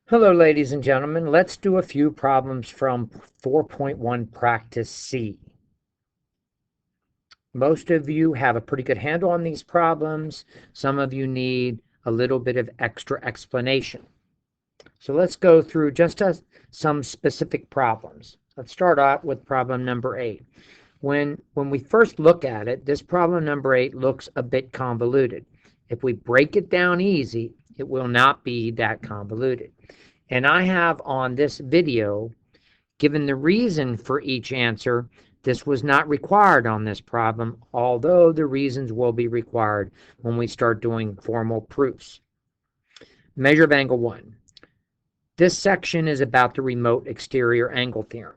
Hello, ladies and gentlemen. Let's do a few problems from 4.1 Practice C. Most of you have a pretty good handle on these problems. Some of you need a little bit of extra explanation. So let's go through just some specific problems. Let's start out with problem number 8. When we first look at it, this problem number 8 looks a bit convoluted. If we break it down easy, it will not be that convoluted. And I have on this video given the reason for each answer. This was not required on this problem, although the reasons will be required when we start doing formal proofs. Measure of angle 1. This section is about the remote exterior angle theorem.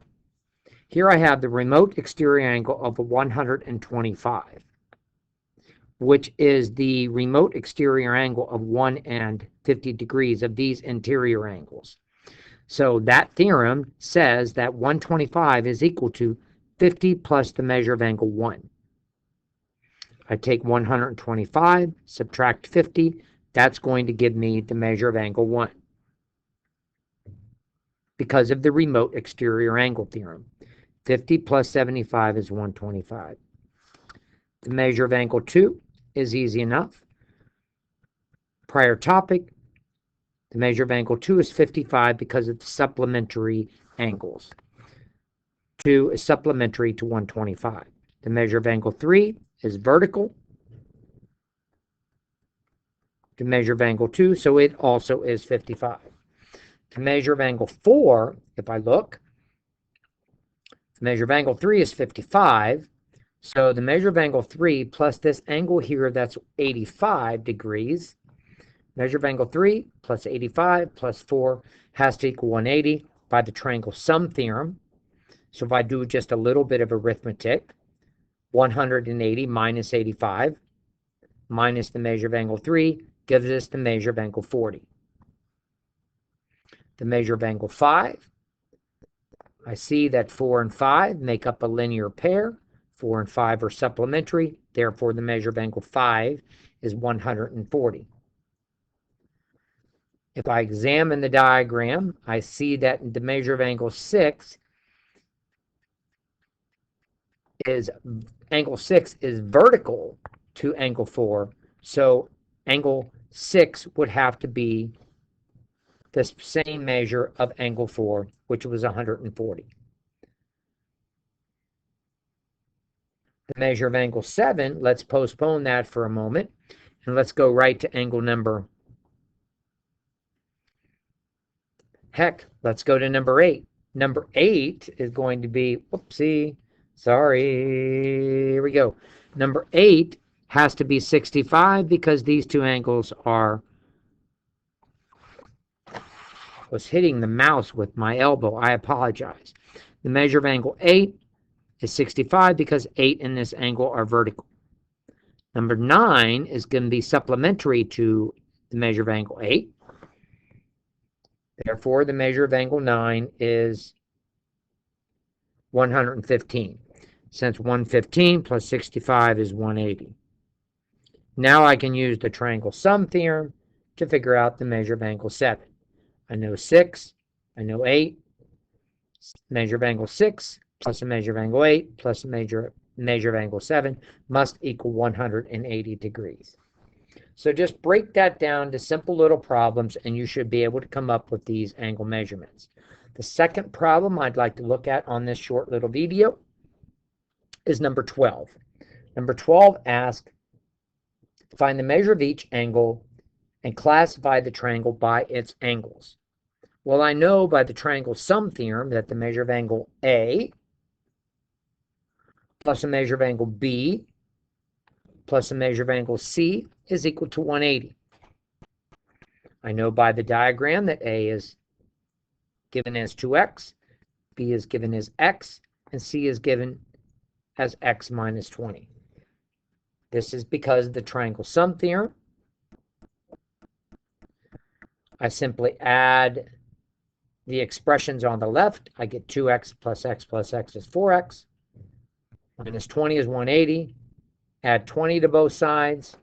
Here I have the remote exterior angle of 125, which is the remote exterior angle of 1 and 50 degrees of these interior angles. So that theorem says that 125 is equal to 50 plus the measure of angle 1. I take 125, subtract 50, that's going to give me the measure of angle 1 because of the remote exterior angle theorem. 50 plus 75 is 125. The measure of angle 2 is easy enough. Prior topic, the measure of angle 2 is 55 because of the supplementary angles. 2 is supplementary to 125. The measure of angle 3 is vertical. The measure of angle 2, so it also is 55. The measure of angle 4, if I look, the measure of angle 3 is 55. So the measure of angle 3 plus this angle here, that's 85 degrees. Measure of angle 3 plus 85 plus 4 has to equal 180 by the triangle sum theorem. So if I do just a little bit of arithmetic, 180 minus 85 minus the measure of angle 3 gives us the measure of angle 40. The measure of angle 5, I see that 4 and 5 make up a linear pair. 4 and 5 are supplementary. Therefore, the measure of angle 5 is 140. If I examine the diagram, I see that the measure of angle 6 is vertical to angle 4. So angle 6 would have to be the same measure of angle 4, which was 140. The measure of angle 7, let's postpone that for a moment, and let's go right to angle number. Heck, let's go to number 8. Number 8 is going to be, whoopsie, sorry, here we go. Number 8 has to be 65 because these two angles are, was hitting the mouse with my elbow. I apologize. The measure of angle 8 is 65 because 8 and this angle are vertical. Number 9 is going to be supplementary to the measure of angle 8. Therefore, the measure of angle 9 is 115. Since 115 plus 65 is 180. Now I can use the triangle sum theorem to figure out the measure of angle 7. I know 6, I know 8. Measure of angle 6 plus a measure of angle 8 plus a measure of angle 7 must equal 180 degrees. So just break that down to simple little problems and you should be able to come up with these angle measurements. The second problem I'd like to look at on this short little video is number 12. Number 12 asks, find the measure of each angle and classify the triangle by its angles. Well, I know by the triangle sum theorem that the measure of angle A plus a measure of angle B plus a measure of angle C is equal to 180. I know by the diagram that A is given as 2x, B is given as x, and C is given as x minus 20. This is because of the triangle sum theorem. I simply add the expressions on the left. I get 2x plus x is 4x. Minus 20 is 180. Add 20 to both sides.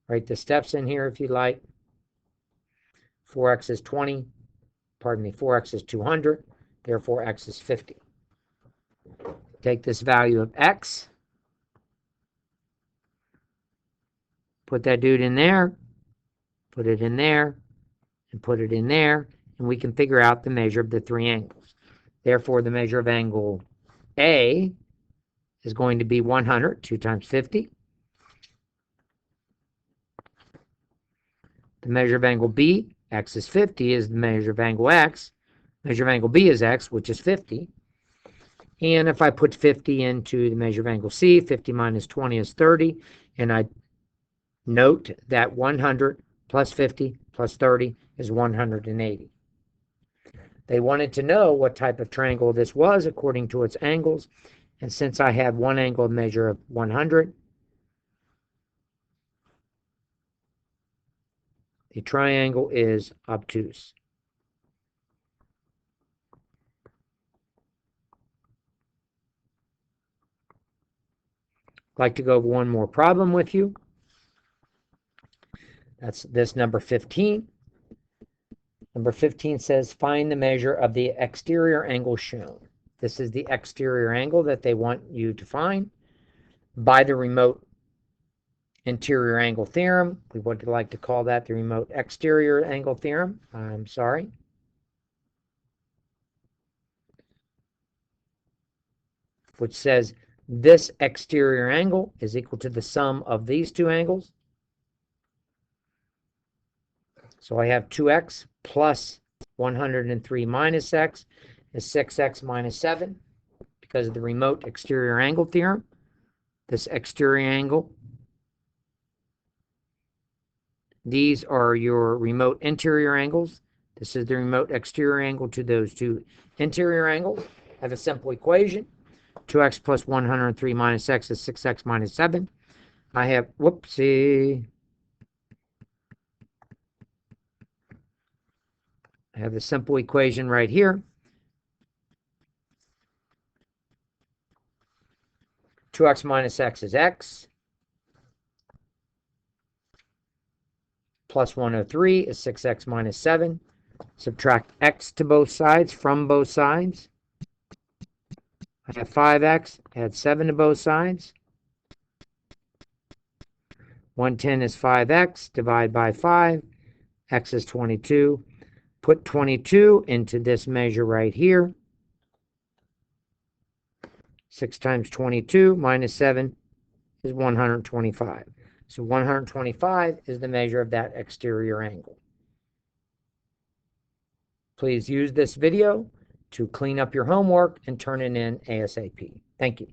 Write the steps in here if you like. 4x is 20. Pardon me, 4x is 200. Therefore, x is 50. Take this value of x, put that dude in there, put it in there, and put it in there, and we can figure out the measure of the three angles. Therefore, the measure of angle A is going to be 100, 2 times 50. The measure of angle B, x is 50, is the measure of angle x. Measure of angle B is x, which is 50. And if I put 50 into the measure of angle C, 50 minus 20 is 30. And I note that 100 plus 50 plus 30 is 180. They wanted to know what type of triangle this was according to its angles. And since I have one angle measure of 100, the triangle is obtuse. I'd like to go over one more problem with you. That's this number 15. Number 15 says, find the measure of the exterior angle shown. This is the exterior angle that they want you to find by the remote interior angle theorem. We would like to call that the remote exterior angle theorem. I'm sorry. Which says this exterior angle is equal to the sum of these two angles. So I have 2x plus 103 minus x is 6x minus 7 because of the remote exterior angle theorem. This exterior angle. These are your remote interior angles. This is the remote exterior angle to those two interior angles. I have a simple equation. 2x plus 103 minus x is 6x minus 7. I have, whoopsie. I have the simple equation right here. 2x minus x is x. Plus 103 is 6x minus 7. Subtract x to both sides, from both sides. I have 5x, add 7 to both sides. 110 is 5x, divide by 5. X is 22. Put 22 into this measure right here. 6 times 22 minus 7 is 125. So 125 is the measure of that exterior angle. Please use this video to clean up your homework and turn it in ASAP. Thank you.